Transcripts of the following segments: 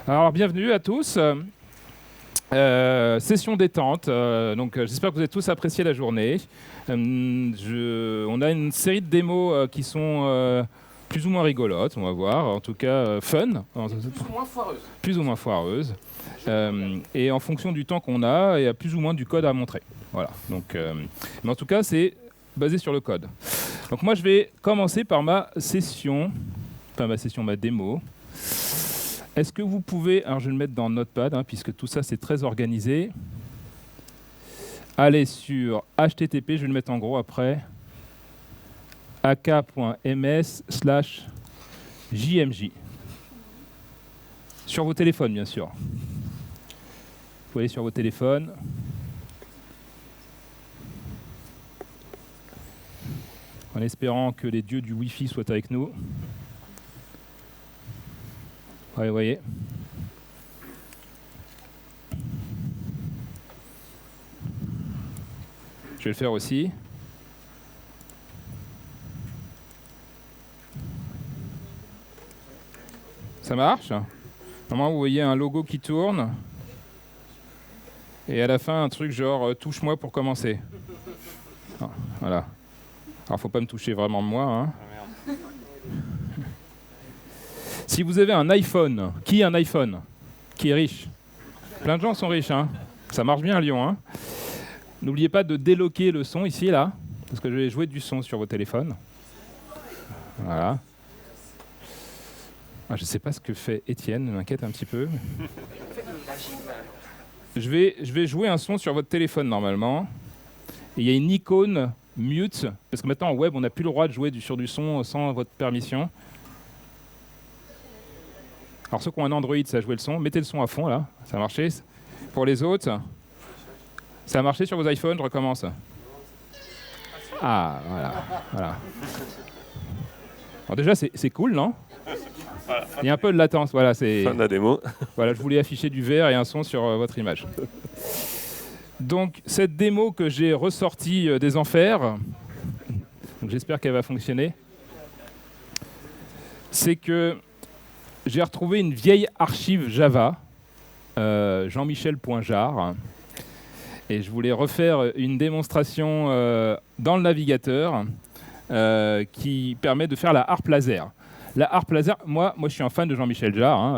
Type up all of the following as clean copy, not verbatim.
Alors, bienvenue à tous. Session détente. J'espère que vous avez tous apprécié la journée. On a une série de démos qui sont plus ou moins rigolotes, on va voir. En tout cas, fun. Plus ou moins foireuse. Plus ou moins foireuses. Et en fonction du temps qu'on a, il y a plus ou moins du code à montrer. Voilà. Mais en tout cas, c'est basé sur le code. Donc moi, je vais commencer par ma démo. Est-ce que vous pouvez, alors je vais le mettre dans Notepad, puisque tout ça c'est très organisé, aller sur http, je vais le mettre en gros après, ak.ms/jmj. Sur vos téléphones, bien sûr. Vous allez sur vos téléphones. En espérant que les dieux du Wi-Fi soient avec nous. Ouais, vous voyez. Je vais le faire aussi. Ça marche? Normalement, vous voyez un logo qui tourne. Et à la fin, un truc genre « touche-moi pour commencer ». Voilà. Alors, faut pas me toucher vraiment moi. Si vous avez un iPhone, qui a un iPhone? Qui est riche? Plein de gens sont riches, Ça marche bien à Lyon, N'oubliez pas de déloquer le son ici, là, parce que je vais jouer du son sur vos téléphones. Voilà. Je ne sais pas ce que fait Étienne, m'inquiète un petit peu. Je vais jouer un son sur votre téléphone, normalement. Et il y a une icône mute, parce que maintenant, en web, on n'a plus le droit de jouer sur du son sans votre permission. Alors ceux qui ont un Android, ça a joué le son. Mettez le son à fond, là. Ça a marché. Pour les autres, ça a marché sur vos iPhones, je recommence. Ah, voilà. Alors déjà, c'est cool, non? Il y a un peu de latence, voilà. Fin de la démo. Voilà, je voulais afficher du vert et un son sur votre image. Donc, cette démo que j'ai ressortie des enfers, j'espère qu'elle va fonctionner, c'est que j'ai retrouvé une vieille archive Java, jean-michel.jar, et je voulais refaire une démonstration dans le navigateur qui permet de faire la harpe laser. La harpe laser, moi je suis un fan de Jean-Michel Jarre.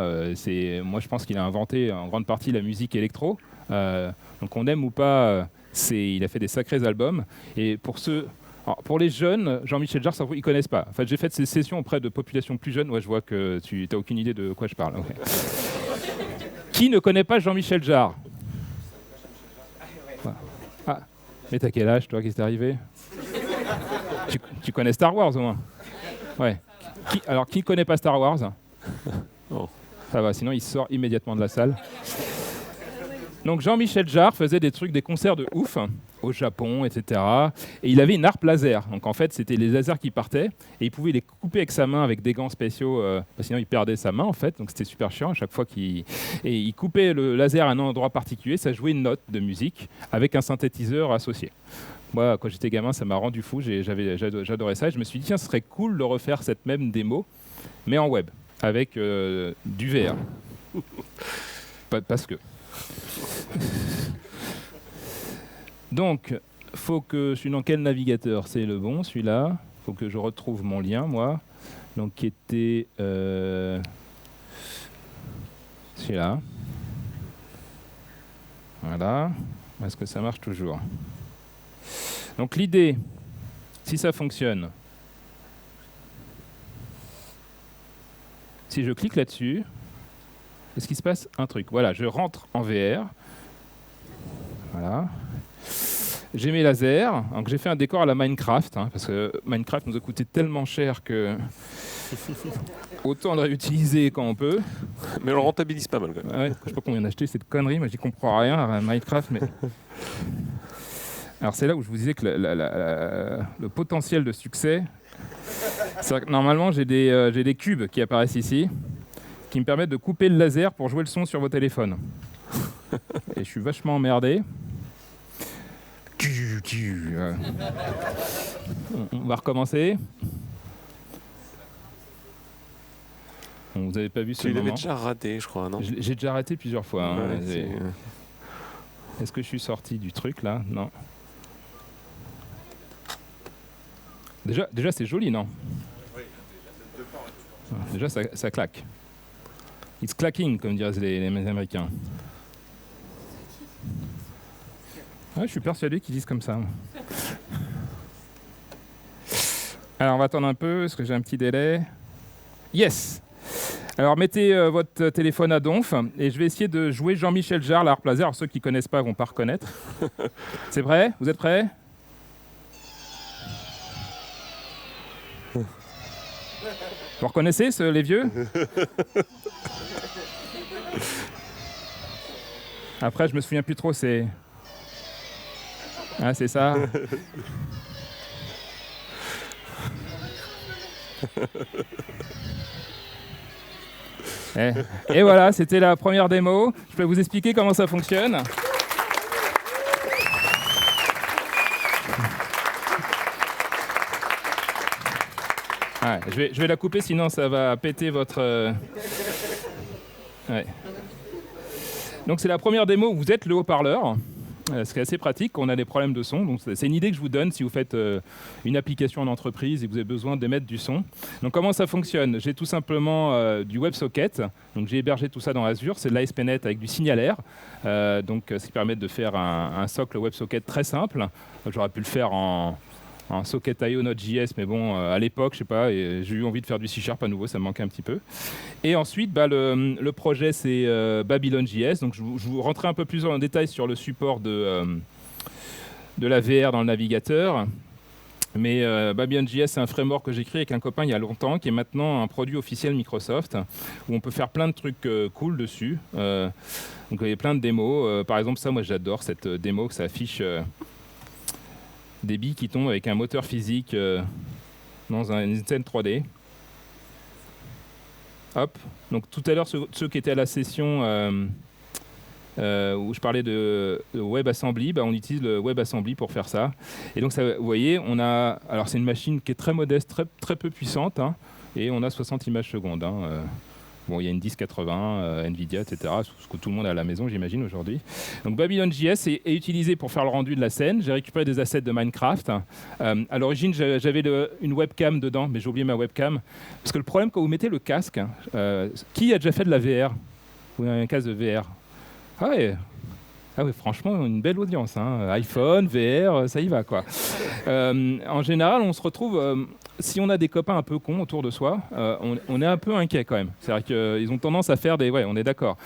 Moi, je pense qu'il a inventé en grande partie la musique électro. Donc on aime ou pas, il a fait des sacrés albums. Et pour les jeunes, Jean-Michel Jarre, ils ne connaissent pas. En fait, j'ai fait ces sessions auprès de populations plus jeunes. Ouais, je vois que tu n'as aucune idée de quoi je parle. Okay. Qui ne connaît pas Jean-Michel Jarre? Ah, mais t'as quel âge, toi? Qu'est-ce qui t'est arrivé? Tu connais Star Wars, au moins? Ouais. Qui ne connaît pas Star Wars? Oh. Ça va, sinon il sort immédiatement de la salle. Donc Jean-Michel Jarre faisait des concerts de ouf au Japon, etc. Et il avait une harpe laser. Donc en fait, c'était les lasers qui partaient et il pouvait les couper avec sa main avec des gants spéciaux. Sinon, il perdait sa main en fait. Donc c'était super chiant à chaque fois il coupait le laser à un endroit particulier. Ça jouait une note de musique avec un synthétiseur associé. Moi, quand j'étais gamin, ça m'a rendu fou. J'adorais ça. Et je me suis dit, tiens, ce serait cool de refaire cette même démo, mais en web, avec du VR. Parce que. Donc, je suis dans quel navigateur? C'est le bon, celui-là. Il faut que je retrouve mon lien, moi. Donc, qui était celui-là. Voilà. Est-ce que ça marche toujours? Donc, l'idée, si ça fonctionne, si je clique là-dessus, est-ce qu'il se passe un truc? Voilà, je rentre en VR. Voilà. J'ai mes lasers. Donc j'ai fait un décor à la Minecraft, parce que Minecraft nous a coûté tellement cher que autant le réutiliser quand on peut. Mais on le rentabilise pas mal quand même. Ouais, je sais pas combien on a acheté cette connerie, moi j'y comprends rien à Minecraft. Mais... Alors c'est là où je vous disais que le potentiel de succès, c'est que normalement j'ai des cubes qui apparaissent ici, qui me permettent de couper le laser pour jouer le son sur vos téléphones. Et je suis vachement emmerdé. On va recommencer. Bon, vous n'avez pas vu ce Tu l'avais moment. déjà raté, je crois, non? J'ai déjà arrêté plusieurs fois. Hein. Ouais, Est-ce que je suis sorti du truc là? Non. Déjà c'est joli, non? Déjà, ça claque. It's clacking, comme diraient les Américains. Ouais, je suis persuadé qu'ils disent comme ça. Alors, on va attendre un peu, parce que j'ai un petit délai. Yes! Alors, mettez votre téléphone à donf, et je vais essayer de jouer Jean-Michel Jarre, la harpe laser. Alors, ceux qui ne connaissent pas ne vont pas reconnaître. C'est prêt? Vous êtes prêts? Vous reconnaissez les vieux? Après, je me souviens plus trop, c'est... Ah, c'est ça. Et voilà, c'était la première démo. Je peux vous expliquer comment ça fonctionne. Ouais, je vais la couper, sinon ça va péter votre... Ouais. Donc c'est la première démo où vous êtes le haut-parleur. Ce qui est assez pratique quand on a des problèmes de son. Donc c'est une idée que je vous donne si vous faites une application en entreprise et que vous avez besoin d'émettre du son. Donc comment ça fonctionne? J'ai tout simplement du WebSocket. Donc j'ai hébergé tout ça dans Azure. C'est de l'ASP.NET avec du signalaire. Ce qui permet de faire un socle WebSocket très simple. J'aurais pu le faire en Socket.io Node.js, mais bon, à l'époque, je sais pas, et j'ai eu envie de faire du C# à nouveau, ça me manquait un petit peu. Et ensuite, le projet, c'est Babylon.js. Donc, je vous rentrerai un peu plus en détail sur le support de la VR dans le navigateur. Mais Babylon.js, c'est un framework que j'ai créé avec un copain il y a longtemps, qui est maintenant un produit officiel Microsoft, où on peut faire plein de trucs cool dessus. Donc, il y a plein de démos. Par exemple, ça, moi, j'adore cette démo que ça affiche... des billes qui tombent avec un moteur physique dans une scène 3D. Hop. Donc tout à l'heure, ceux qui étaient à la session où je parlais de WebAssembly, on utilise le WebAssembly pour faire ça. Et donc ça, vous voyez, on a... Alors c'est une machine qui est très modeste, très peu puissante, hein, et on a 60 images secondes. Bon, il y a une 1080, Nvidia, etc., ce que tout le monde a à la maison, j'imagine, aujourd'hui. Donc Babylon.js est utilisé pour faire le rendu de la scène. J'ai récupéré des assets de Minecraft. À l'origine, j'avais une webcam dedans, mais j'ai oublié ma webcam. Parce que le problème, quand vous mettez le casque, qui a déjà fait de la VR? Ou un casque de VR? Ah ouais, franchement, une belle audience. Hein. iPhone, VR, ça y va, quoi. En général, on se retrouve... si on a des copains un peu cons autour de soi, on est un peu inquiet quand même. C'est-à-dire qu'ils ont tendance à faire des... Ouais, on est d'accord.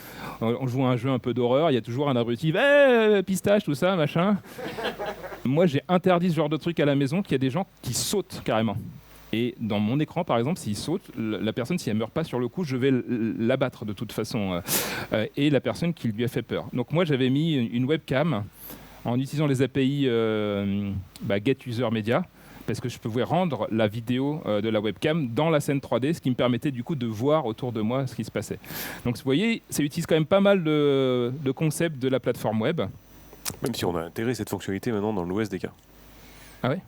On joue à un jeu un peu d'horreur, il y a toujours un abruti, pistache, tout ça, machin. Moi, j'ai interdit ce genre de truc à la maison, qu'il y a des gens qui sautent carrément. Et dans mon écran, par exemple, s'il saute, la personne, si elle ne meurt pas sur le coup, je vais l'abattre de toute façon. Et la personne qui lui a fait peur. Donc moi, j'avais mis une webcam en utilisant les API GetUserMedia, parce que je pouvais rendre la vidéo de la webcam dans la scène 3D, ce qui me permettait du coup de voir autour de moi ce qui se passait. Donc vous voyez, ça utilise quand même pas mal de concepts de la plateforme web. Même si on a intégré cette fonctionnalité maintenant dans l'OSDK. Ah ouais?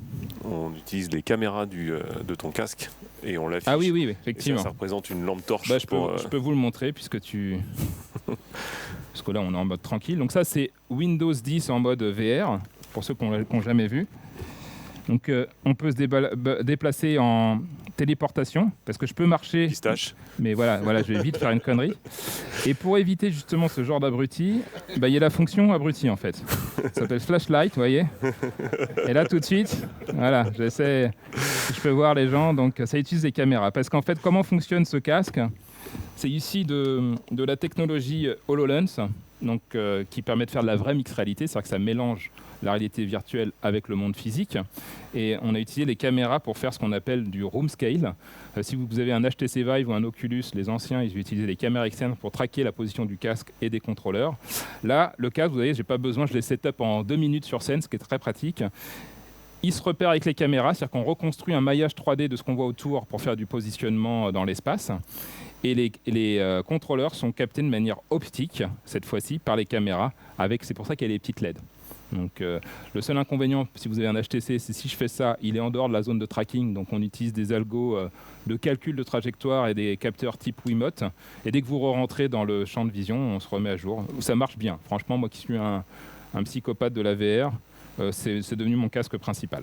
On utilise les caméras de ton casque et on l'affiche. Ah oui, effectivement. Ça représente une lampe torche. Je peux vous le montrer puisque tu... Parce que là, on est en mode tranquille. Donc ça, c'est Windows 10 en mode VR, pour ceux qui n'ont jamais vu. Donc on peut se déplacer en téléportation, parce que je peux marcher... Pistache. Mais voilà, je vais vite faire une connerie. Et pour éviter justement ce genre d'abruti, il y a la fonction abruti en fait. Ça s'appelle flashlight, vous voyez. Et là tout de suite, voilà, j'essaie, je peux voir les gens, donc ça utilise des caméras. Parce qu'en fait, comment fonctionne ce casque? C'est ici de la technologie HoloLens, donc, qui permet de faire de la vraie mixed réalité, c'est-à-dire que ça mélange la réalité virtuelle avec le monde physique. Et on a utilisé les caméras pour faire ce qu'on appelle du room scale. Si vous avez un HTC Vive ou un Oculus, les anciens, ils utilisaient les caméras externes pour traquer la position du casque et des contrôleurs. Là, le casque, vous voyez, j'ai pas besoin, je les set-up en 2 minutes sur scène, ce qui est très pratique. Il se repère avec les caméras, c'est-à-dire qu'on reconstruit un maillage 3D de ce qu'on voit autour pour faire du positionnement dans l'espace. Et les contrôleurs sont captés de manière optique, cette fois-ci, par les caméras. C'est pour ça qu'il y a les petites LED. Donc, le seul inconvénient, si vous avez un HTC, c'est si je fais ça, il est en dehors de la zone de tracking. Donc, on utilise des algos de calcul de trajectoire et des capteurs type Wiimote. Et dès que vous rentrez dans le champ de vision, on se remet à jour. Ça marche bien. Franchement, moi qui suis un psychopathe de la VR, c'est devenu mon casque principal.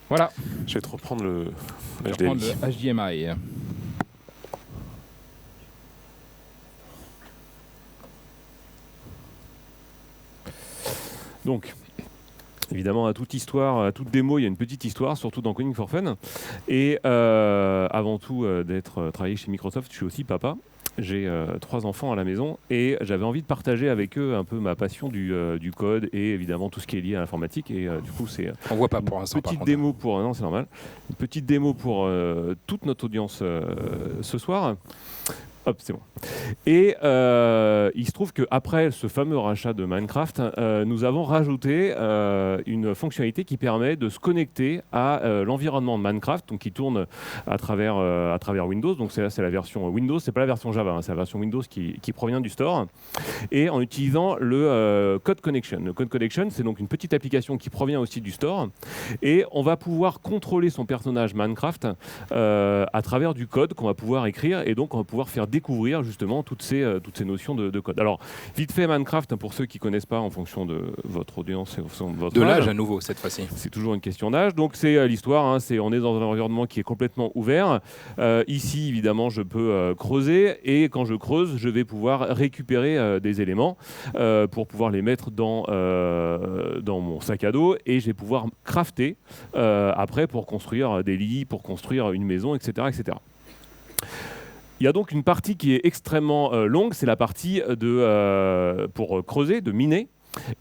Voilà. Je vais te reprendre le HDMI. Donc, évidemment, à toute histoire, à toute démo, il y a une petite histoire, surtout dans Coding for Fun. Et avant tout d'être travaillé chez Microsoft, je suis aussi papa. J'ai 3 enfants à la maison et j'avais envie de partager avec eux un peu ma passion du code et évidemment tout ce qui est lié à l'informatique. Et du coup, c'est on voit pas pour l'instant. Une petite démo pour non, c'est normal. Une petite démo pour toute notre audience ce soir. Hop, c'est bon. Et il se trouve qu'après ce fameux rachat de Minecraft, nous avons rajouté une fonctionnalité qui permet de se connecter à l'environnement de Minecraft, donc qui tourne à travers Windows. Donc c'est la version Windows, c'est pas la version Java, hein, c'est la version Windows qui provient du store. Et en utilisant le Code Connection. Le Code Connection, c'est donc une petite application qui provient aussi du store. Et on va pouvoir contrôler son personnage Minecraft à travers du code qu'on va pouvoir écrire. Et donc on va pouvoir faire découvrir justement toutes ces notions de code. Alors, vite fait Minecraft, pour ceux qui ne connaissent pas en fonction de votre audience et en fonction de votre de l'âge à nouveau cette fois-ci. C'est toujours une question d'âge. Donc c'est l'histoire, hein, on est dans un environnement qui est complètement ouvert. Ici, évidemment, je peux creuser et quand je creuse, je vais pouvoir récupérer des éléments pour pouvoir les mettre dans mon sac à dos et je vais pouvoir crafter après pour construire des lits, pour construire une maison, etc., etc. Il y a donc une partie qui est extrêmement longue, c'est la partie pour creuser, de miner.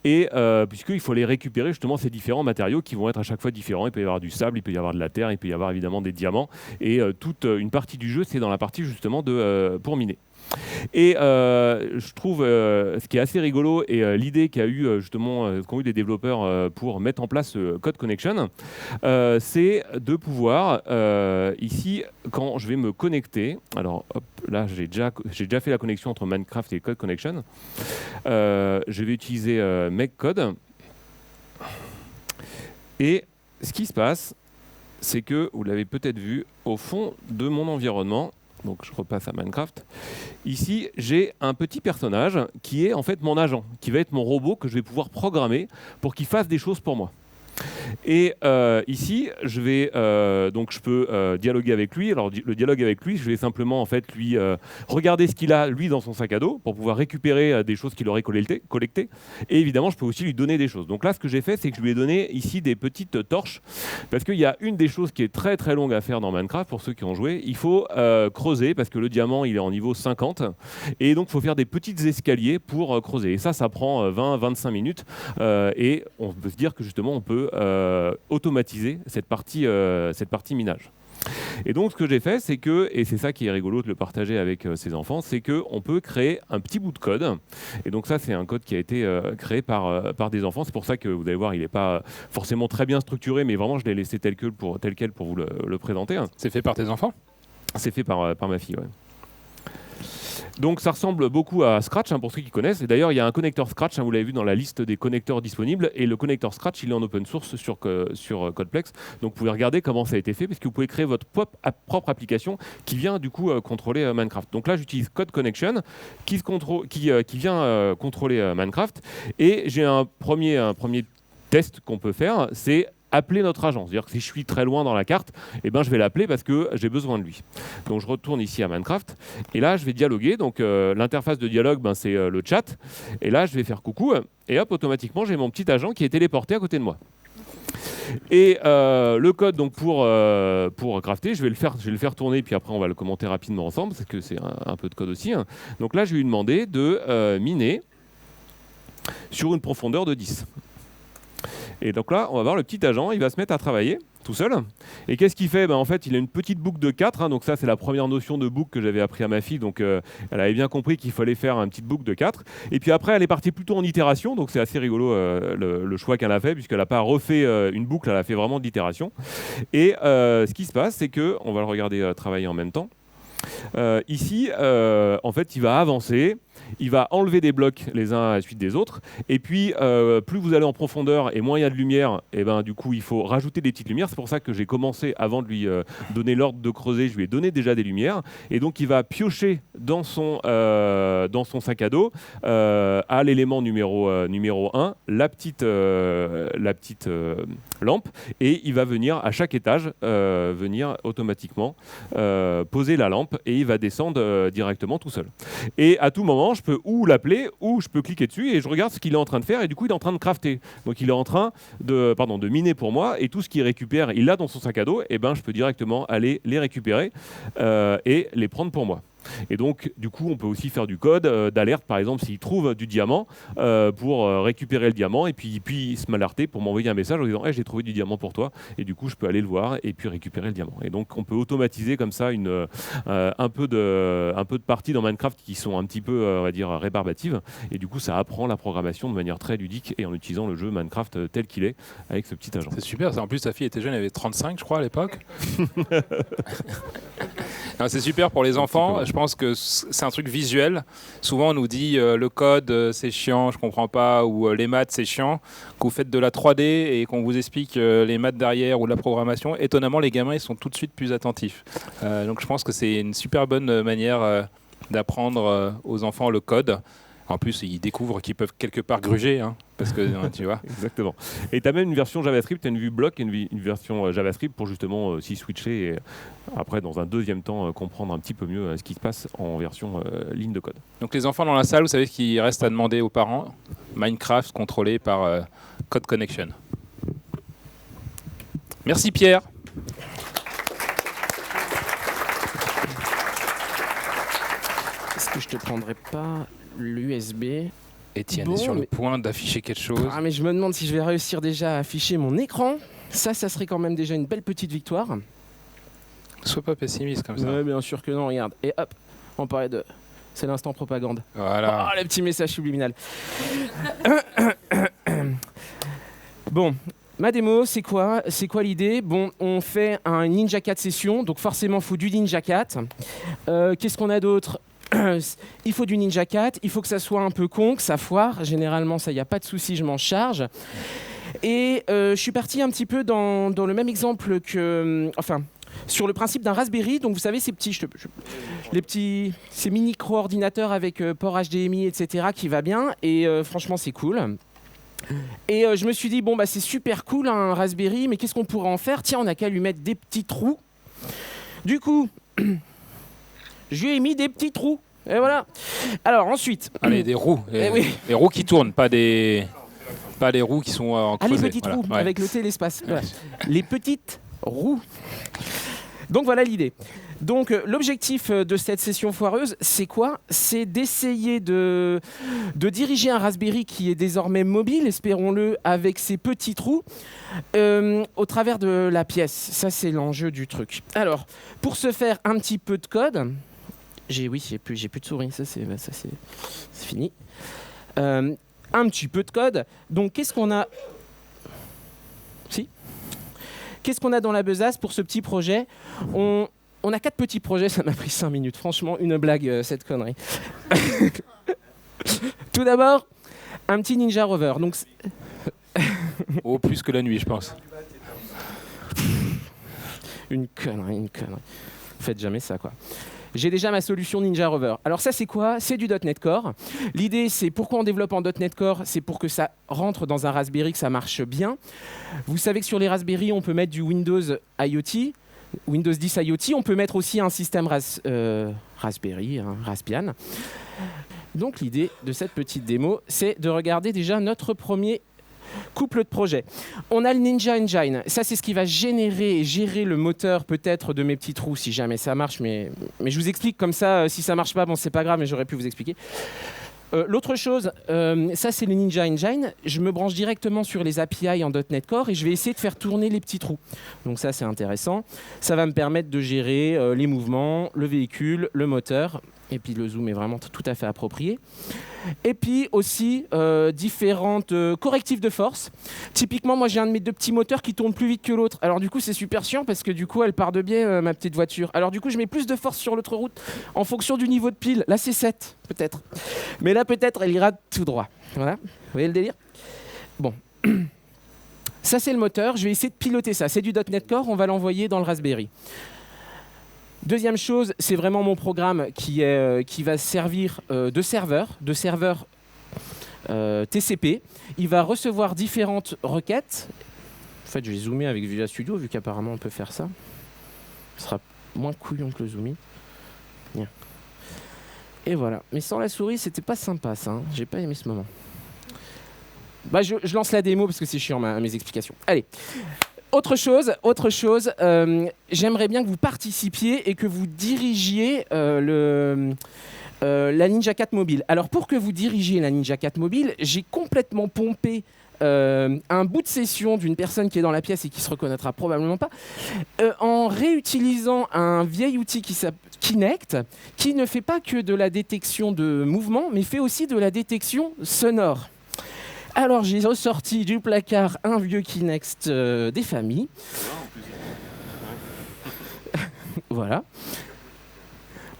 Et puisqu'il faut les récupérer justement ces différents matériaux qui vont être à chaque fois différents. Il peut y avoir du sable, il peut y avoir de la terre, il peut y avoir évidemment des diamants. Et toute une partie du jeu, c'est dans la partie justement pour miner. Et je trouve ce qui est assez rigolo et l'idée qu'ont eu les développeurs pour mettre en place ce Code Connection, c'est de pouvoir ici, quand je vais me connecter, alors hop, là j'ai déjà fait la connexion entre Minecraft et Code Connection, je vais utiliser Make Code et ce qui se passe, c'est que vous l'avez peut-être vu au fond de mon environnement. Donc je repasse à Minecraft. Ici, j'ai un petit personnage qui est en fait mon agent, qui va être mon robot que je vais pouvoir programmer pour qu'il fasse des choses pour moi. Et ici, je peux dialoguer avec lui. Alors le dialogue avec lui, je vais simplement en fait lui regarder ce qu'il a lui dans son sac à dos pour pouvoir récupérer des choses qu'il aurait collectées. Et évidemment, je peux aussi lui donner des choses. Donc là, ce que j'ai fait, c'est que je lui ai donné ici des petites torches parce qu'il y a une des choses qui est très très longue à faire dans Minecraft pour ceux qui ont joué. Il faut creuser parce que le diamant il est en niveau 50 et donc il faut faire des petits escaliers pour creuser. Et ça prend 20-25 minutes et on peut se dire que justement on peut automatiser cette partie minage. Et donc ce que j'ai fait, c'est que, et c'est ça qui est rigolo de le partager avec ses enfants, c'est qu'on peut créer un petit bout de code. Et donc ça, c'est un code qui a été créé par des enfants. C'est pour ça que vous allez voir, il n'est pas forcément très bien structuré, mais vraiment je l'ai laissé tel quel pour vous le présenter. C'est fait par tes enfants ? C'est fait par ma fille, ouais. Donc ça ressemble beaucoup à Scratch, pour ceux qui connaissent. Et d'ailleurs, il y a un connecteur Scratch, vous l'avez vu dans la liste des connecteurs disponibles. Et le connecteur Scratch, il est en open source sur Codeplex. Donc vous pouvez regarder comment ça a été fait, parce que vous pouvez créer votre propre application qui vient du coup contrôler Minecraft. Donc là, j'utilise Code Connection qui vient contrôler Minecraft. Et j'ai un premier test qu'on peut faire, c'est appeler notre agent. C'est-à-dire que si je suis très loin dans la carte, je vais l'appeler parce que j'ai besoin de lui. Donc je retourne ici à Minecraft et là je vais dialoguer. Donc l'interface de dialogue, c'est le chat. Et là je vais faire coucou et hop, automatiquement j'ai mon petit agent qui est téléporté à côté de moi. Et le code donc pour crafter, je vais le faire tourner puis après on va le commenter rapidement ensemble parce que c'est un peu de code aussi. Donc là je vais lui demander de miner sur une profondeur de 10. Et donc là, on va voir le petit agent, il va se mettre à travailler tout seul. Et qu'est-ce qu'il fait ? En fait, il a une petite boucle de 4. Donc ça, c'est la première notion de boucle que j'avais appris à ma fille. Donc elle avait bien compris qu'il fallait faire une petite boucle de 4. Et puis après, elle est partie plutôt en itération. Donc c'est assez rigolo le choix qu'elle a fait, puisqu'elle n'a pas refait une boucle, elle a fait vraiment de l'itération. Et ce qui se passe, c'est qu'on va le regarder travailler en même temps. Ici, en fait, il va avancer. Il va enlever des blocs les uns à la suite des autres. Et puis, plus vous allez en profondeur et moins il y a de lumière, et ben, du coup, il faut rajouter des petites lumières. C'est pour ça que j'ai commencé, avant de lui donner l'ordre de creuser, je lui ai donné déjà des lumières. Et donc, il va piocher dans son sac à dos, à l'élément numéro 1, la petite lampe. Et il va venir, à chaque étage, venir automatiquement poser la lampe. Et il va descendre directement tout seul. Et à tout moment, je peux ou l'appeler ou je peux cliquer dessus et je regarde ce qu'il est en train de faire et du coup il est en train de crafter. Donc il est en train de miner pour moi et tout ce qu'il récupère, il l'a dans son sac à dos, et ben je peux directement aller les récupérer et les prendre pour moi. Et donc, du coup, on peut aussi faire du code d'alerte, par exemple, s'il trouve du diamant pour récupérer le diamant et puis se m'alerter pour m'envoyer un message en disant hey, j'ai trouvé du diamant pour toi. Et du coup, je peux aller le voir et puis récupérer le diamant. Et donc, on peut automatiser comme ça un peu de parties dans Minecraft qui sont un petit peu, on va dire, rébarbatives. Et du coup, ça apprend la programmation de manière très ludique et en utilisant le jeu Minecraft tel qu'il est avec ce petit agent. C'est super. En plus, sa fille était jeune, elle avait 35, je crois, à l'époque. C'est super pour les enfants. Je pense que c'est un truc visuel. Souvent, on nous dit le code, c'est chiant, je comprends pas, ou les maths, c'est chiant. Que vous faites de la 3D et qu'on vous explique les maths derrière ou la programmation, étonnamment, les gamins, ils sont tout de suite plus attentifs. Donc, je pense que c'est une super bonne manière d'apprendre aux enfants le code. En plus, ils découvrent qu'ils peuvent quelque part gruger, hein, parce que tu vois. Exactement. Et tu as même une version JavaScript, tu as une vue bloc et une version JavaScript pour justement aussi switcher et après, dans un deuxième temps, comprendre un petit peu mieux ce qui se passe en version ligne de code. Donc les enfants dans la salle, vous savez ce qu'il reste à demander aux parents. Minecraft contrôlé par Code Connection. Merci Pierre. Est-ce que je te prendrais pas l'USB? Étienne est sur le point d'afficher quelque chose. Ah mais je me demande si je vais réussir déjà à afficher mon écran. Ça serait quand même déjà une belle petite victoire. Ne sois pas pessimiste comme ça. Ouais, bien sûr que non, regarde. Et hop, on parlait de... C'est l'instant propagande. Voilà. Oh, le petit message subliminal. Bon, ma démo, c'est quoi l'idée? Bon, on fait un Ninja 4 session, donc forcément, il faut du Ninja 4. Qu'est-ce qu'on a d'autre? Il faut du Ninja 4, il faut que ça soit un peu con, que ça foire. Généralement, ça, il n'y a pas de souci, je m'en charge. Et je suis parti un petit peu dans le même exemple que... Enfin, sur le principe d'un Raspberry. Donc, vous savez, ces ces micro-ordinateurs avec port HDMI, etc., qui va bien. Et franchement, c'est cool. Et je me suis dit, bon, bah, c'est super cool, un Raspberry, mais qu'est-ce qu'on pourrait en faire? Tiens, on n'a qu'à lui mettre des petits trous. Du coup... Je lui ai mis des petits trous. Et voilà. Alors ensuite... Allez, des roues. Oui. Les roues qui tournent, pas des roues qui sont en creusé. Les petites roues, avec le télespace. Voilà. Les petites roues. Donc voilà l'idée. Donc l'objectif de cette session foireuse, c'est quoi? C'est d'essayer de diriger un Raspberry qui est désormais mobile, espérons-le, avec ses petits trous, au travers de la pièce. Ça, c'est l'enjeu du truc. Alors, pour ce faire, un petit peu de code... J'ai plus de souris, ça c'est fini. Un petit peu de code. Donc qu'est-ce qu'on a? Qu'est-ce qu'on a dans la besace pour ce petit projet? On a 4 petits projets, ça m'a pris 5 minutes. Franchement, une blague, cette connerie. Tout d'abord, un petit Ninja Rover. Donc, plus que la nuit, je pense. Une connerie. Faites jamais ça, quoi. J'ai déjà ma solution Ninja Rover. Alors ça, c'est quoi? C'est du .NET Core. L'idée, c'est pourquoi on développe en .NET Core? C'est pour que ça rentre dans un Raspberry, que ça marche bien. Vous savez que sur les Raspberry, on peut mettre du Windows IoT, Windows 10 IoT. On peut mettre aussi un système Raspberry, Raspbian. Donc l'idée de cette petite démo, c'est de regarder déjà notre premier couple de projets. On a le Ninja Engine. Ça, c'est ce qui va générer et gérer le moteur peut-être de mes petits trous si jamais ça marche. Mais je vous explique comme ça. Si ça marche pas, bon, c'est pas grave, mais j'aurais pu vous expliquer. L'autre chose, ça c'est le Ninja Engine. Je me branche directement sur les API en .NET Core et je vais essayer de faire tourner les petits trous. Donc ça, c'est intéressant. Ça va me permettre de gérer les mouvements, le véhicule, le moteur Et puis le zoom est vraiment tout à fait approprié. Et puis aussi différentes correctifs de force. Typiquement, moi j'ai un de mes deux petits moteurs qui tourne plus vite que l'autre. Alors du coup c'est super chiant parce que du coup elle part de biais ma petite voiture. Alors du coup je mets plus de force sur l'autre route en fonction du niveau de pile. Là c'est 7 peut-être. Mais là peut-être elle ira tout droit. Voilà, vous voyez le délire? Bon. Ça c'est le moteur, je vais essayer de piloter ça. C'est du .NET Core, on va l'envoyer dans le Raspberry. Deuxième chose, c'est vraiment mon programme qui va servir de serveur TCP. Il va recevoir différentes requêtes. En fait, je vais zoomer avec Visual Studio, vu qu'apparemment on peut faire ça. Ce sera moins couillon que le zoom in. Bien. Et voilà. Mais sans la souris, c'était pas sympa ça. Hein. J'ai pas aimé ce moment. Bah, je lance la démo parce que c'est chiant mes explications. Allez. Autre chose, j'aimerais bien que vous participiez et que vous dirigiez la Ninja 4 mobile. Alors pour que vous dirigiez la Ninja 4 mobile, j'ai complètement pompé un bout de session d'une personne qui est dans la pièce et qui se reconnaîtra probablement pas, en réutilisant un vieil outil qui s'appelle Kinect, qui ne fait pas que de la détection de mouvement, mais fait aussi de la détection sonore. Alors j'ai ressorti du placard un vieux Kinect des familles. Voilà.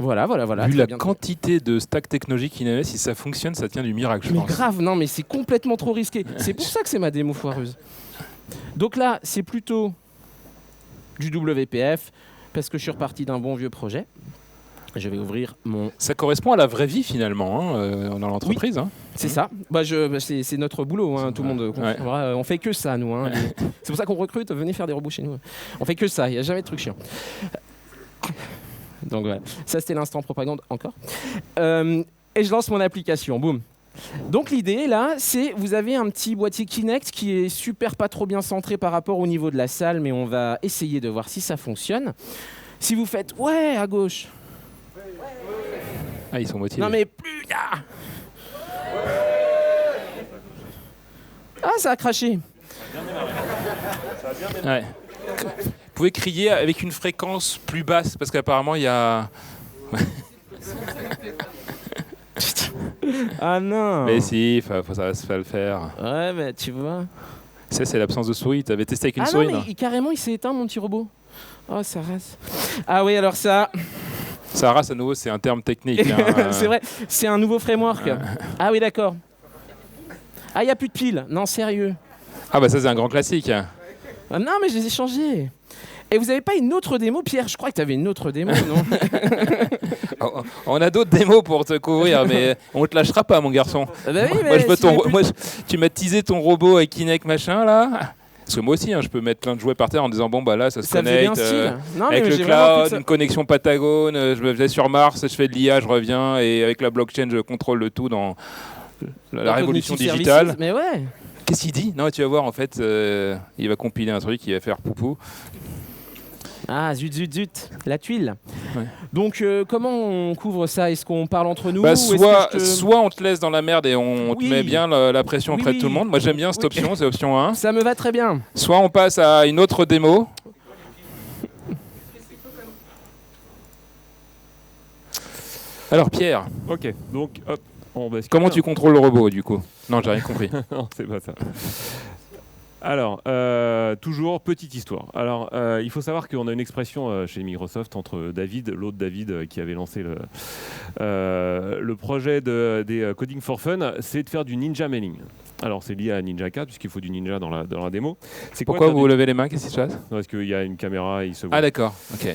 Voilà. Vu la quantité de stack technologique qu'il y avait, si ça fonctionne, ça tient du miracle, je pense. Mais grave, non, mais c'est complètement trop risqué. C'est pour ça que c'est ma démo foireuse. Donc là, c'est plutôt du WPF, parce que je suis reparti d'un bon vieux projet. Je vais ouvrir mon... Ça correspond à la vraie vie, finalement, dans l'entreprise. Oui, hein. C'est ça. C'est notre boulot, hein, tout le monde comprendra. On fait que ça, nous. Hein. C'est pour ça qu'on recrute. Venez faire des robots chez nous. On fait que ça. Il n'y a jamais de trucs chiants. Donc voilà. Ça, c'était l'instant propagande encore. Et je lance mon application. Boum. Donc l'idée, là, c'est vous avez un petit boîtier Kinect qui est super pas trop bien centré par rapport au niveau de la salle, mais on va essayer de voir si ça fonctionne. Si vous faites « ouais » à gauche... Ah, ils sont motivés. Non mais plus là. Ah, ça a craché. Ouais. Vous pouvez crier avec une fréquence plus basse, parce qu'apparemment, il y a... Ah non. Mais si, ça va le faire. Ouais, mais tu vois... Ça, c'est l'absence de souris. Tu avais testé avec une souris, non, mais carrément, il s'est éteint, mon petit robot. Oh, ça rase. Ah oui, alors ça... Ça rase à nouveau, c'est un terme technique. C'est vrai, c'est un nouveau framework. Ah oui, d'accord. Ah, il n'y a plus de piles. Non, sérieux. Ah bah ça, c'est un grand classique. Ah, non, mais je les ai changés. Et vous n'avez pas une autre démo, Pierre? Je crois que tu avais une autre démo, non? On a d'autres démos pour te couvrir, mais on ne te lâchera pas, mon garçon. Bah oui, mais tu m'as teasé ton robot avec Kinect machin, là. Parce que moi aussi, je peux mettre plein de jouets par terre en disant bon bah là ça se connecte avec le cloud, une connexion Patagone, je me faisais sur Mars, je fais de l'IA, je reviens et avec la blockchain je contrôle le tout dans la révolution digitale. Services, mais ouais. Qu'est-ce qu'il dit? Non, tu vas voir en fait, il va compiler un truc, il va faire poupou. Ah zut, la tuile. Ouais. Donc comment on couvre ça? Est-ce qu'on parle entre nous? Soit on te laisse dans la merde et on te met bien la pression auprès de tout le monde. Moi j'aime bien cette option, c'est option 1. Ça me va très bien. Soit on passe à une autre démo. Alors Pierre. Ok, donc hop. Comment tu contrôles le robot du coup? Non, j'ai rien compris. Non, c'est pas ça. Alors, toujours petite histoire. Alors, il faut savoir qu'on a une expression chez Microsoft entre David, l'autre David qui avait lancé le projet des Coding for Fun, c'est de faire du ninja mailing. Alors, c'est lié à Ninja 4 puisqu'il faut du ninja dans la démo. Pourquoi vous levez les mains? Qu'est-ce qui se passe? Parce qu'il y a une caméra, il se voit. Ah d'accord, ok.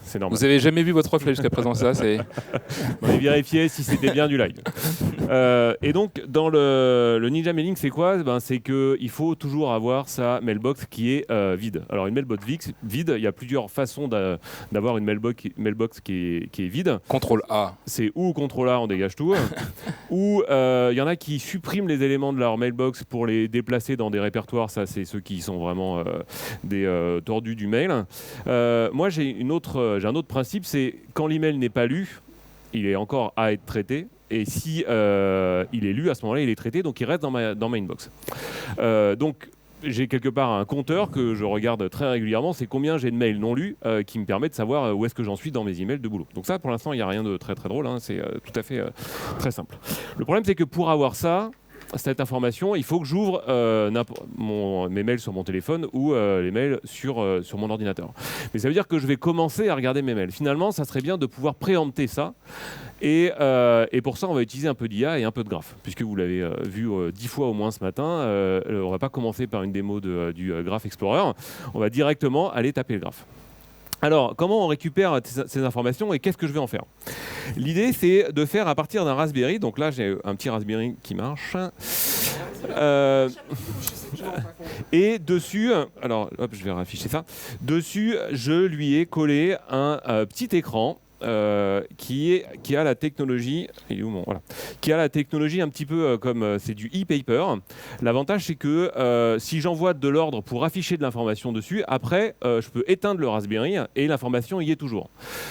C'est normal. Vous avez jamais vu votre reflet jusqu'à présent, ça c'est... On va vérifier si c'était bien du live. Et donc, dans le Ninja Mailing, c'est quoi? C'est qu'il faut toujours avoir sa mailbox qui est vide. Alors, une mailbox vide, il y a plusieurs façons d'avoir une mailbox qui est vide. Contrôle A. C'est ou Contrôle A, on dégage tout. Ou il y en a qui suppriment les éléments de leur mailbox pour les déplacer dans des répertoires. Ça, c'est ceux qui sont vraiment des tordus du mail. Moi, j'ai un autre principe, c'est quand l'email n'est pas lu, il est encore à être traité. Et si il est lu, à ce moment-là, il est traité, donc il reste dans ma inbox. Donc, j'ai quelque part un compteur que je regarde très régulièrement, c'est combien j'ai de mails non lus qui me permet de savoir où est-ce que j'en suis dans mes emails de boulot. Donc ça, pour l'instant, il n'y a rien de très très drôle, hein, c'est tout à fait très simple. Le problème, c'est que pour avoir ça, cette information, il faut que j'ouvre mes mails sur mon téléphone ou les mails sur mon ordinateur. Mais ça veut dire que je vais commencer à regarder mes mails. Finalement, ça serait bien de pouvoir préempter ça. Et pour ça, on va utiliser un peu d'IA et un peu de graph. Puisque vous l'avez vu 10 fois au moins ce matin, on ne va pas commencer par une démo du Graph Explorer. On va directement aller taper le graphe. Alors, comment on récupère ces informations et qu'est-ce que je vais en faire? L'idée, c'est de faire à partir d'un Raspberry. Donc là, j'ai un petit Raspberry qui marche. Et dessus, alors hop, je vais rafficher ça. Dessus, je lui ai collé un petit écran. Qui a la technologie, qui a la technologie un petit peu comme c'est du e-paper. L'avantage, c'est que si j'envoie de l'ordre pour afficher de l'information dessus, après je peux éteindre le Raspberry et l'information y est toujours.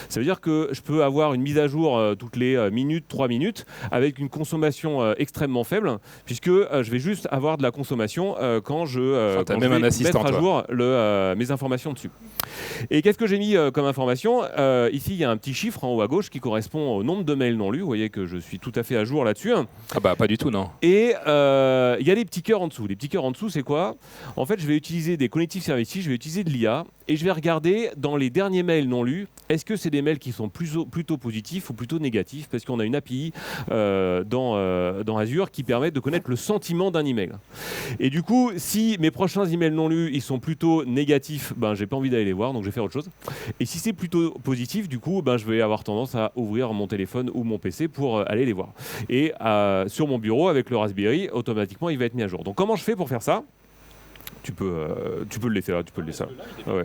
Ça veut dire que je peux avoir une mise à jour toutes les minutes, 3 minutes, avec une consommation extrêmement faible, puisque je vais juste avoir de la consommation quand je vais mettre à jour mes informations dessus. Et qu'est-ce que j'ai mis comme information? Ici, il y a un petit chiffre en haut à gauche qui correspond au nombre de mails non lus. Vous voyez que je suis tout à fait à jour là-dessus. Ah bah pas du tout, non. Et il y a des petits cœurs en dessous. Les petits cœurs en dessous, c'est quoi? En fait, je vais utiliser des cognitive services, je vais utiliser de l'IA et je vais regarder dans les derniers mails non lus, est-ce que c'est des mails qui sont plutôt positifs ou plutôt négatifs? Parce qu'on a une API dans Azure qui permet de connaître le sentiment d'un email. Et du coup, si mes prochains emails non lus, ils sont plutôt négatifs, ben j'ai pas envie d'aller les voir, donc je vais faire autre chose. Et si c'est plutôt positif, du coup, ben je vais avoir tendance à ouvrir mon téléphone ou mon PC pour aller les voir. Et sur mon bureau, avec le Raspberry, automatiquement, il va être mis à jour. Donc comment je fais pour faire ça? Tu peux le laisser là, tu peux le laisser là. Ah ouais.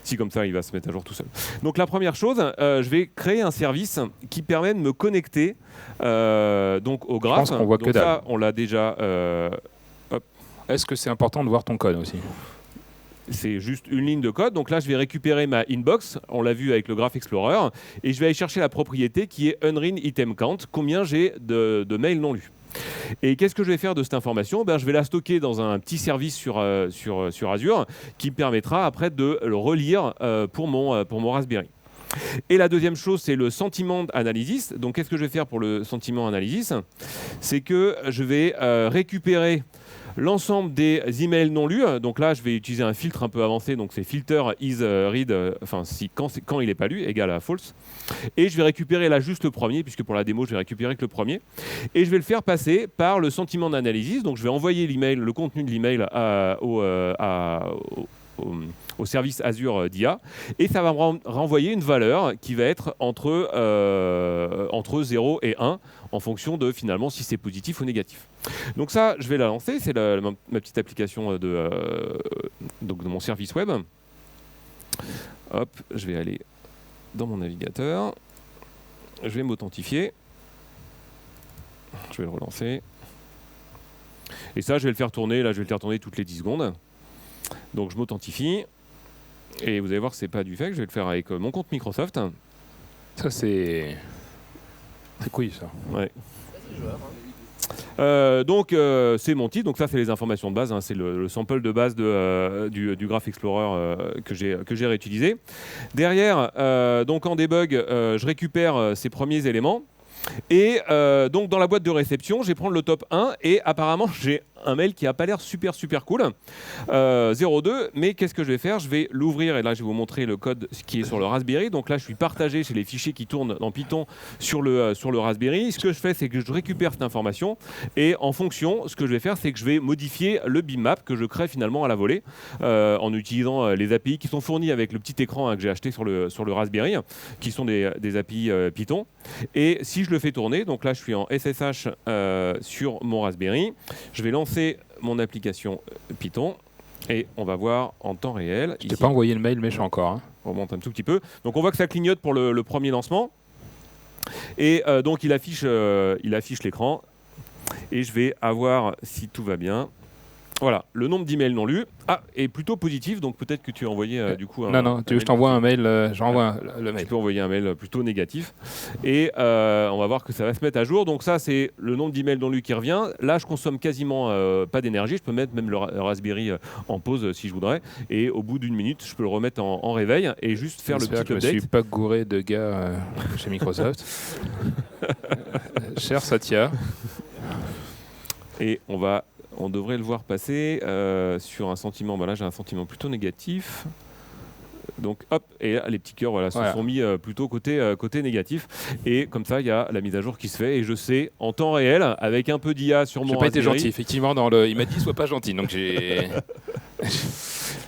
Si comme ça, il va se mettre à jour tout seul. Donc la première chose, je vais créer un service qui permet de me connecter donc au graphe. Je pense qu'on voit donc que dalle. Ça, on l'a déjà. Est-ce que c'est important de voir ton code aussi? C'est juste une ligne de code. Donc là, je vais récupérer ma inbox. On l'a vu avec le Graph Explorer. Et je vais aller chercher la propriété qui est unread item count. Combien j'ai de mails non lus. Et qu'est-ce que je vais faire de cette information? Je vais la stocker dans un petit service sur Azure qui me permettra après de le relire pour mon Raspberry. Et la deuxième chose, c'est le sentiment analysis. Donc qu'est-ce que je vais faire pour le sentiment analysis? C'est que je vais récupérer l'ensemble des emails non lus. Donc là, je vais utiliser un filtre un peu avancé. Donc c'est filter is read, quand il n'est pas lu, égal à false. Et je vais récupérer là juste le premier, puisque pour la démo, je vais récupérer que le premier. Et je vais le faire passer par le sentiment d'analyse. Donc je vais envoyer l'email, le contenu de l'email au service Azure d'IA, et ça va me renvoyer une valeur qui va être entre 0 et 1, en fonction de finalement si c'est positif ou négatif. Donc ça, je vais la lancer, c'est ma petite application de mon service web. Hop, je vais aller dans mon navigateur, je vais m'authentifier, je vais le relancer, et ça, je vais le faire tourner, là je vais le faire tourner toutes les 10 secondes. Donc je m'authentifie, et vous allez voir que c'est pas du fake, je vais le faire avec mon compte Microsoft. Ça c'est couillu ça. Ouais. Donc c'est mon titre, donc ça c'est les informations de base, hein, c'est le sample de base du Graph Explorer que j'ai réutilisé. Derrière, donc en debug, je récupère ces premiers éléments. Et donc dans la boîte de réception, je vais prendre le top 1 et apparemment j'ai un mail qui n'a pas l'air super cool, 02, mais qu'est-ce que je vais faire? Je vais l'ouvrir et là je vais vous montrer le code qui est sur le Raspberry. Donc là je suis partagé chez les fichiers qui tournent dans Python sur le Raspberry. Ce que je fais, c'est que je récupère cette information et en fonction, ce que je vais faire, c'est que je vais modifier le bitmap que je crée finalement à la volée en utilisant les API qui sont fournis avec le petit écran que j'ai acheté sur le Raspberry, qui sont des API Python. Et si je le fais tourner, donc là je suis en SSH sur mon Raspberry, je vais lancer mon application Python et on va voir en temps réel. Je t'ai pas envoyé le mail méchant encore. Hein. On remonte un tout petit peu. Donc on voit que ça clignote pour le premier lancement. Et donc il affiche l'écran. Et je vais avoir, si tout va bien, Voilà, le nombre d'emails non lus est plutôt positif, donc peut-être que tu as envoyé du coup Non, tu veux que je t'envoie un mail, j'envoie le Tu mail. peux envoyer un mail plutôt négatif. Et on va voir que ça va se mettre à jour. Donc ça, c'est le nombre d'emails non lus qui revient. Là, je consomme quasiment pas d'énergie. Je peux mettre même le Raspberry en pause si je voudrais. Et au bout d'une minute, je peux le remettre en réveil et juste faire le J'espère petit que je update. ne suis pas gouré de gars chez Microsoft. Cher Satya. Et on devrait le voir passer sur un sentiment. Là, j'ai un sentiment plutôt négatif. Donc hop, et là, les petits cœurs se sont mis plutôt côté négatif. Et comme ça, il y a la mise à jour qui se fait. Et je sais, en temps réel, avec un peu d'IA sur mon J'ai pas été Raspberry, gentil, effectivement. Il m'a dit sois pas gentil, donc j'ai.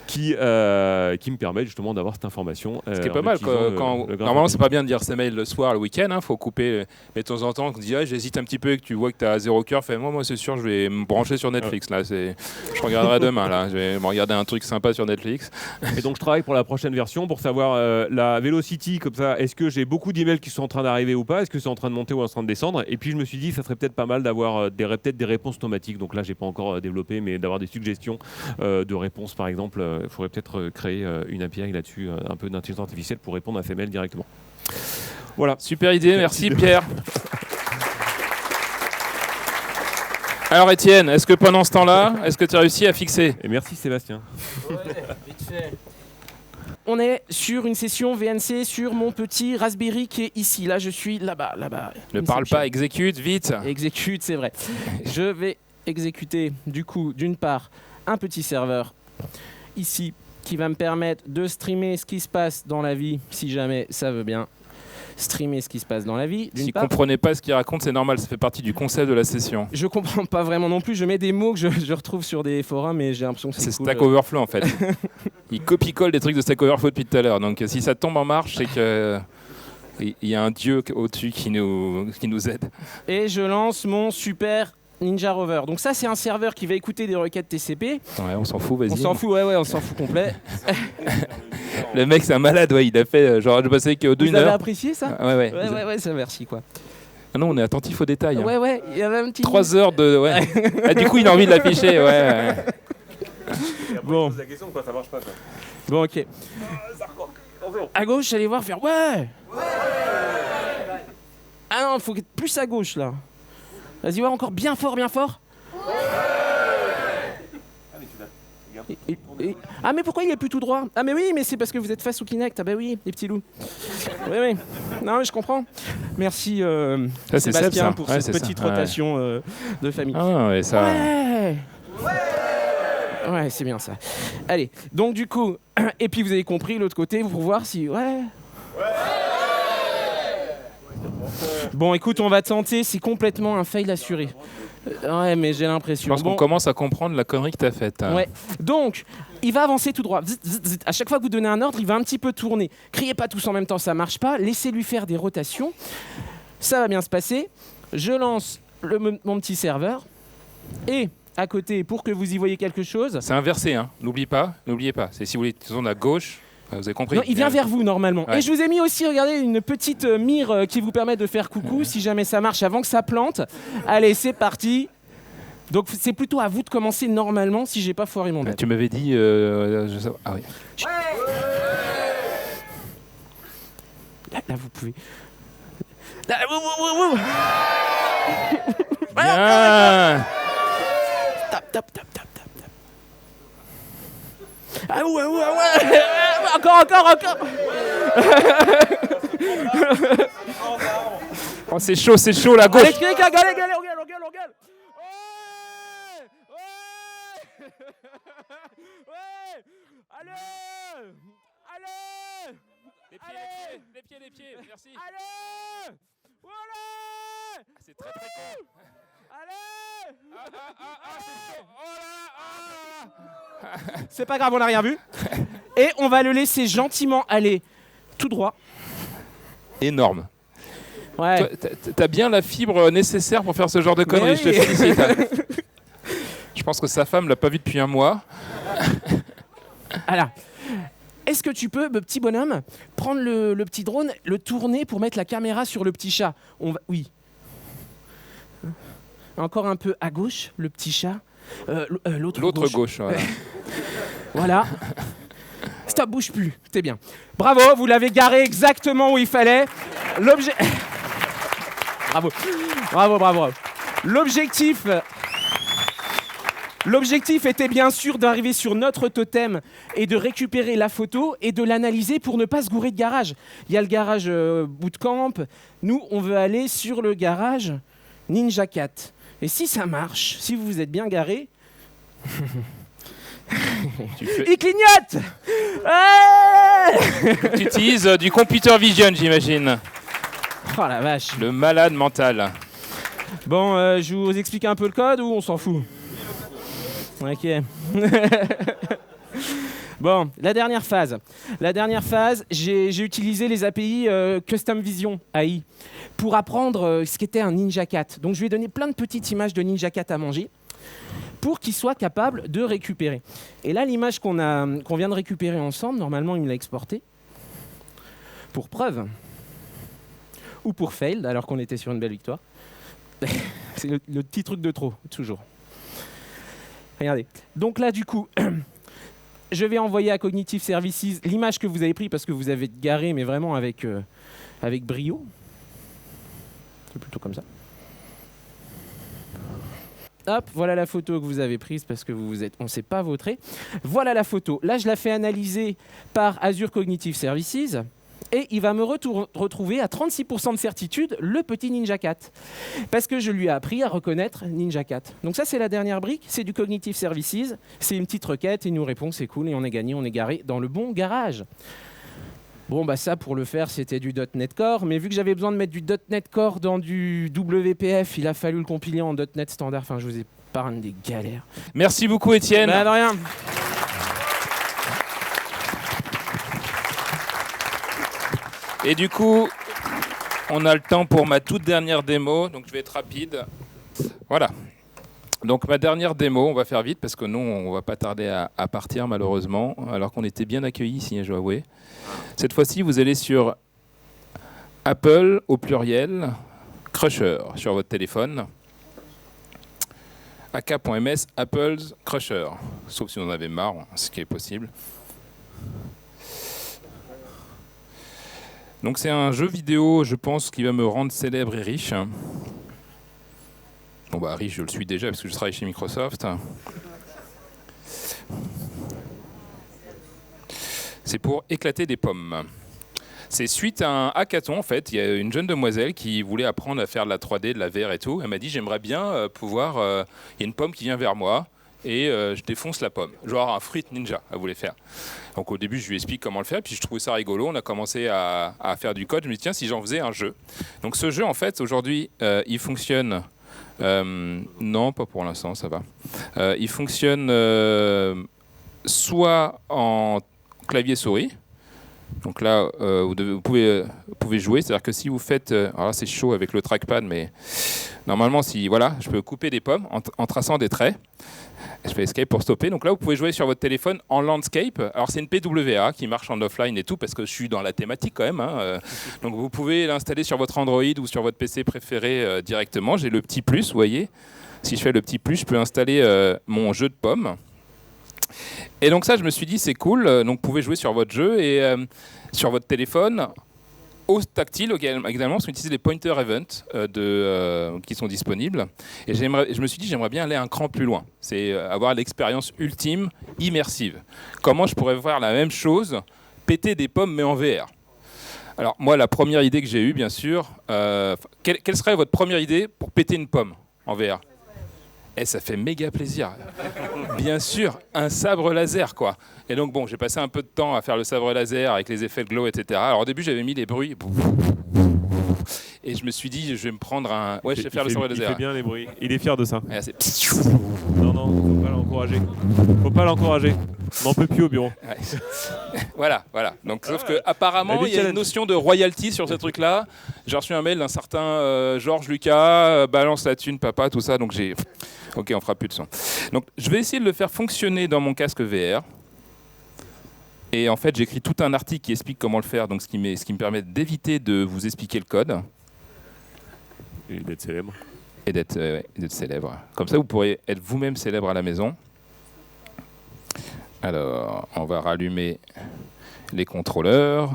qui me permet justement d'avoir cette information. Ce qui est pas mal. Normalement, c'est pas bien de dire ces mails le soir, le week-end. Faut couper. Mais de temps en temps, on dit j'hésite un petit peu et que tu vois que tu as 0 cœur. Moi, c'est sûr, je vais me brancher sur Netflix. Là, je regarderai demain. Là, je vais me regarder un truc sympa sur Netflix. Et donc, je travaille pour la prochaine version pour savoir la velocity, comme ça. Est-ce que j'ai beaucoup d'emails qui sont en train d'arriver ou pas? Est-ce que c'est en train de monter ou en train de descendre? Et puis, je me suis dit, ça serait peut-être pas mal d'avoir peut-être des réponses automatiques. Donc là, j'ai pas encore développé, mais d'avoir des suggestions de réponses, par exemple. Il faudrait peut-être créer une API là-dessus, un peu d'intelligence artificielle pour répondre à ces mails directement. Voilà. Super idée, merci Pierre. Alors Étienne, est-ce que pendant ce temps-là, est-ce que tu as réussi à fixer? Et merci Sébastien. Ouais, vite fait. On est sur une session VNC sur mon petit Raspberry qui est ici. Là, je suis là-bas. Ne parle pas, exécute, vite. Exécute, c'est vrai. Je vais exécuter, du coup, d'une part, un petit serveur ici qui va me permettre de streamer ce qui se passe dans la vie, si jamais ça veut bien. Streamer ce qui se passe dans la vie. Si vous ne comprenez pas ce qu'il raconte, c'est normal, ça fait partie du concept de la session. Je comprends pas vraiment non plus. Je mets des mots que je retrouve sur des forums, mais j'ai l'impression que c'est cool. Stack Overflow en fait. Il copie-colle des trucs de Stack Overflow depuis tout à l'heure. Donc si ça tombe en marche, c'est que il y a un dieu au-dessus qui nous aide. Et je lance mon super Ninja Rover. Donc ça, c'est un serveur qui va écouter des requêtes TCP. Ouais, on s'en fout, vas-y. On s'en fout, on s'en fout complet. Le mec, c'est un malade, il a fait genre, je passais que 2 Vous heures. avez apprécié ça? Ouais, ça merci quoi. Ah non, on est attentif aux détails. Ouais, il y avait un petit... 3 heures de... Ouais. Ah, du coup, il a envie de l'afficher, ouais. Bon. La question, ça marche pas. Bon, ok. À gauche, allez voir, faire ouais. Ah non, il faut être plus à gauche là. Vas-y, ouais, encore bien fort. Ah mais pourquoi il est plus tout droit? Ah mais oui, mais c'est parce que vous êtes face au Kinect. Ah bah oui, les petits loups. Oui. Non mais je comprends. Merci Sébastien pour cette petite rotation de famille. Ah ouais, ça... Ouais, c'est bien ça. Allez, donc du coup, et puis vous avez compris l'autre côté pour voir si... Bon, écoute, on va tenter, c'est complètement un fail assuré. Ouais, mais j'ai l'impression. Je pense qu'on commence à comprendre la connerie que t'as faite. Ouais. Donc, il va avancer tout droit. Zit. À chaque fois que vous donnez un ordre, il va un petit peu tourner. Criez pas tous en même temps, ça marche pas. Laissez-lui faire des rotations. Ça va bien se passer. Je lance mon petit serveur. Et à côté, pour que vous y voyez quelque chose... C'est inversé, hein. N'oubliez pas. C'est si vous voulez tourner à gauche... Vous avez compris? Non, il vient vers vous normalement. Ouais. Et je vous ai mis aussi, regardez, une petite mire qui vous permet de faire coucou si jamais ça marche avant que ça plante. Allez, c'est parti. Donc c'est plutôt à vous de commencer normalement si j'ai pas foiré mon dev. Tu m'avais dit... Ah oui. Là, vous pouvez... Bien. Tap. Ah ouais. Encore. Oh, c'est chaud, la gauche. Allez, regarde. Ouais. Allez. Les pieds, merci. Allez. Voilà. C'est très con. Allez. C'est chaud. Oh là là. C'est pas grave, on n'a rien vu. Et on va le laisser gentiment aller tout droit. Énorme. Ouais. Toi, t'as bien la fibre nécessaire pour faire ce genre de conneries, je te félicite. Je pense que sa femme l'a pas vu depuis un mois. Voilà. Est-ce que tu peux, petit bonhomme, prendre le petit drone, le tourner pour mettre la caméra sur le petit chat? Oui. Encore un peu à gauche, le petit chat. L'autre L'autre gauche. Voilà. Voilà. Stop, bouge plus. C'est bien. Bravo, vous l'avez garé exactement où il fallait. L'objet... Bravo. Bravo, bravo. L'objectif était bien sûr d'arriver sur notre totem et de récupérer la photo et de l'analyser pour ne pas se gourer de garage. Il y a le garage Bootcamp. Nous, on veut aller sur le garage Ninja 4. Et si ça marche, si vous vous êtes bien garé... Il clignote. Tu utilises du computer vision, j'imagine. Oh la vache. Le malade mental. Bon, je vous explique un peu le code ou on s'en fout? Ok. Bon, la dernière phase. J'ai utilisé les API Custom Vision AI pour apprendre ce qu'était un Ninja Cat. Donc je lui ai donné plein de petites images de Ninja Cat à manger pour qu'il soit capable de récupérer. Et là, l'image qu'on vient de récupérer ensemble, normalement, il me l'a exportée pour preuve ou pour fail, alors qu'on était sur une belle victoire. C'est le petit truc de trop, toujours. Regardez. Donc là, du coup, je vais envoyer à Cognitive Services l'image que vous avez prise parce que vous avez garé, mais vraiment avec brio. C'est plutôt comme ça. Hop, voilà la photo que vous avez prise parce que on ne s'est pas vautré. Voilà la photo. Là, je la fais analyser par Azure Cognitive Services. Et il va me retrouver à 36% de certitude le petit Ninja Cat. Parce que je lui ai appris à reconnaître Ninja Cat. Donc ça, c'est la dernière brique, c'est du Cognitive Services. C'est une petite requête, il nous répond, c'est cool, et on est gagné, on est garé dans le bon garage. Bon, bah ça, pour le faire, c'était du .NET Core. Mais vu que j'avais besoin de mettre du .NET Core dans du WPF, il a fallu le compiler en .NET Standard. Enfin, je vous épargne des galères. Merci beaucoup, Étienne. Bah, de rien. Et du coup, on a le temps pour ma toute dernière démo, donc je vais être rapide. Voilà. Donc ma dernière démo, on va faire vite parce que nous, on va pas tarder à partir malheureusement, alors qu'on était bien accueillis ici, je dois avouer. Cette fois-ci, vous allez sur Apple au pluriel, Crusher sur votre téléphone. ak.ms, Apple's Crusher, sauf si on en avait marre, ce qui est possible. Donc c'est un jeu vidéo, je pense, qui va me rendre célèbre et riche. Bon bah riche, je le suis déjà parce que je travaille chez Microsoft. C'est pour éclater des pommes. C'est suite à un hackathon, en fait. Il y a une jeune demoiselle qui voulait apprendre à faire de la 3D, de la VR et tout. Elle m'a dit, j'aimerais bien pouvoir... Il y a une pomme qui vient vers moi et je défonce la pomme. Genre un fruit ninja, elle voulait faire. Donc au début, je lui explique comment le faire, puis je trouvais ça rigolo. On a commencé à faire du code. Je me dis, tiens, si j'en faisais un jeu. Donc ce jeu, en fait, aujourd'hui, il fonctionne... non, pas pour l'instant, ça va. Il fonctionne soit en clavier-souris. Donc là, vous pouvez jouer. C'est-à-dire que si vous faites... alors là, c'est chaud avec le trackpad, mais normalement, voilà, je peux couper des pommes en traçant des traits. Je fais escape pour stopper. Donc là, vous pouvez jouer sur votre téléphone en landscape. Alors, c'est une PWA qui marche en offline et tout, parce que je suis dans la thématique quand même. Donc, vous pouvez l'installer sur votre Android ou sur votre PC préféré directement. J'ai le petit plus, vous voyez. Si je fais le petit plus, je peux installer mon jeu de pommes. Et donc ça, je me suis dit, c'est cool. Donc, vous pouvez jouer sur votre jeu et sur votre téléphone. Au tactile également, parce qu'on utilise les pointer events qui sont disponibles. Et je me suis dit, j'aimerais bien aller un cran plus loin. C'est avoir l'expérience ultime, immersive. Comment je pourrais faire la même chose, péter des pommes, mais en VR? Alors, moi, la première idée que j'ai eue, bien sûr, quelle serait votre première idée pour péter une pomme en VR? Et ça fait méga plaisir. Bien sûr, un sabre laser, quoi. Et donc, bon, j'ai passé un peu de temps à faire le sabre laser avec les effets de glow, etc. Alors, au début, j'avais mis les bruits. Et je me suis dit, je vais me prendre un... Ouais, je sais faire le sabre laser. Il fait bien les bruits. Il est fier de ça. Ouais, c'est... Non, faut pas l'encourager. Faut pas l'encourager. On n'en peut plus au bureau. Ouais. Voilà. Donc, sauf que apparemment, il y a une notion de royalty sur ce truc-là. J'ai reçu un mail d'un certain Georges Lucas, balance la thune, papa, tout ça. Donc, j'ai... Ok, on fera plus de son. Donc, je vais essayer de le faire fonctionner dans mon casque VR. Et en fait, j'écris tout un article qui explique comment le faire, donc ce qui me permet d'éviter de vous expliquer le code. Et d'être célèbre. et d'être célèbre. Comme ça, vous pourrez être vous-même célèbre à la maison. Alors, on va rallumer les contrôleurs.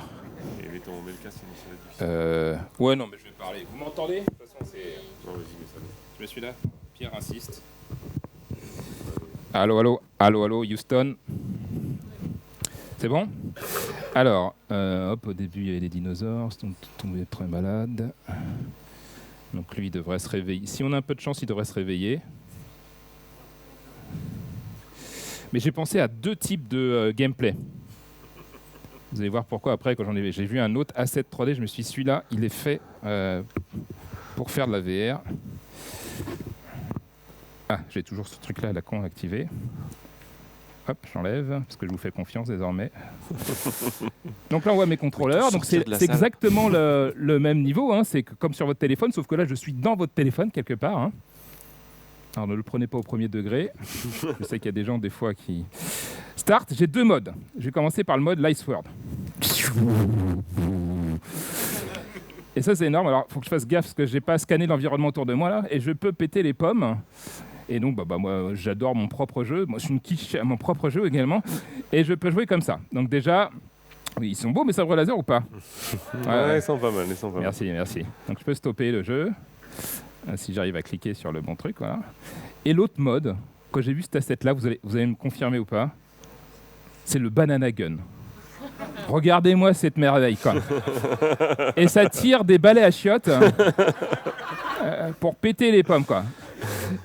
Et mets le casque, c'est la difficile. Ouais, non, mais je vais parler. Vous m'entendez? De toute façon, c'est... Non, vas-y, mets ça. Je me suis là. Pierre insiste. Allô, allô, allô, allô, Houston. C'est bon? Alors, hop, au début, il y avait les dinosaures, ils sont tombés très malades. Donc lui, il devrait se réveiller. Si on a un peu de chance, il devrait se réveiller. Mais j'ai pensé à 2 types de gameplay. Vous allez voir pourquoi après, quand j'ai vu un autre asset 3D, je me suis dit, celui-là, il est fait pour faire de la VR. Ah, j'ai toujours ce truc-là à la con activé. Hop, j'enlève, parce que je vous fais confiance désormais. Donc là, on voit mes contrôleurs. Donc c'est exactement le même niveau. Hein. C'est comme sur votre téléphone, sauf que là, je suis dans votre téléphone quelque part. Hein. Alors ne le prenez pas au premier degré. Je sais qu'il y a des gens des fois qui... Start, j'ai 2 modes. Je vais commencer par le mode Light Sword. Et ça, c'est énorme. Alors, il faut que je fasse gaffe parce que je n'ai pas scanné l'environnement autour de moi là. Et je peux péter les pommes. Et donc, moi, j'adore mon propre jeu. Moi, je suis une quiche à mon propre jeu également. Et je peux jouer comme ça. Donc déjà, oui, ils sont beaux, mes sabres laser ou pas? Ouais, ils sont pas mal, Merci. Donc, je peux stopper le jeu. Si j'arrive à cliquer sur le bon truc, voilà. Et l'autre mode, quand j'ai vu cet asset-là, vous allez me confirmer ou pas? C'est le Banana Gun. Regardez-moi cette merveille, quoi. Et ça tire des balais à chiottes pour péter les pommes, quoi.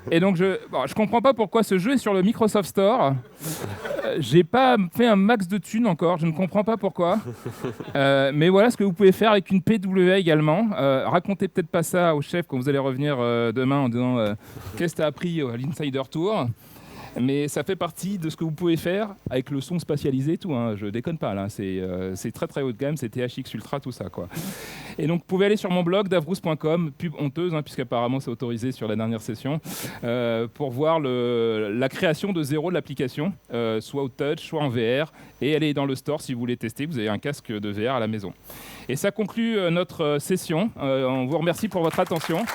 Et donc, je comprends pas pourquoi ce jeu est sur le Microsoft Store. J'ai pas fait un max de thunes encore, je ne comprends pas pourquoi. Mais voilà ce que vous pouvez faire avec une PWA également. Racontez peut-être pas ça au chef quand vous allez revenir demain en disant qu'est-ce que tu as appris à l'Insider Tour. Mais ça fait partie de ce que vous pouvez faire avec le son spatialisé et tout. Hein. Je déconne pas là, c'est très très haut de gamme, c'est THX Ultra, tout ça, quoi. Et donc vous pouvez aller sur mon blog davrous.com, pub honteuse, hein, puisqu'apparemment c'est autorisé sur la dernière session, pour voir la création de zéro de l'application, soit au touch, soit en VR, et elle est dans le store si vous voulez tester. Vous avez un casque de VR à la maison. Et ça conclut notre session. On vous remercie pour votre attention.